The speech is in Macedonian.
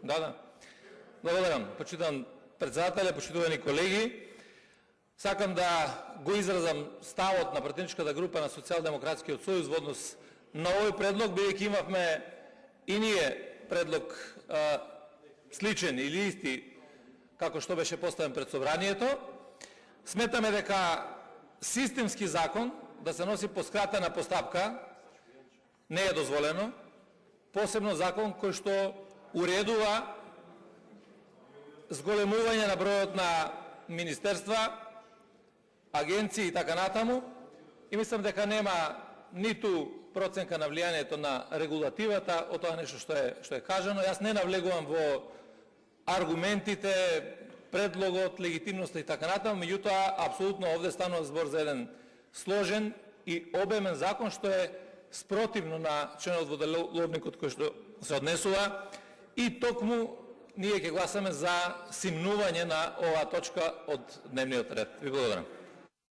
Да. Благодарам. Почитам председателя, почитувани колеги. Сакам да го изразам ставот на пратеничката група на Социјалдемократскиот сојуз во однос на овој предлог, бидејќи имавме и ние предлог сличен или исти како што беше поставен пред собранието. Сметаме дека системски закон да се носи по скратена постапка не е дозволено, посебно закон кој што уредува зголемување на бројот на министерства, агенции и така натаму, и мислам дека нема ниту проценка на влијанието на регулативата од тоа нешто што е кажано. Јас не навлегувам во аргументите, предлогот, легитимноста и така натаму, меѓутоа апсолутно овде станува збор за еден сложен и обемен закон што е спротивно на членот во деловникот кој што се однесува, и токму ние ќе гласаме за симнување на оваа точка од дневниот ред. Ви благодарам.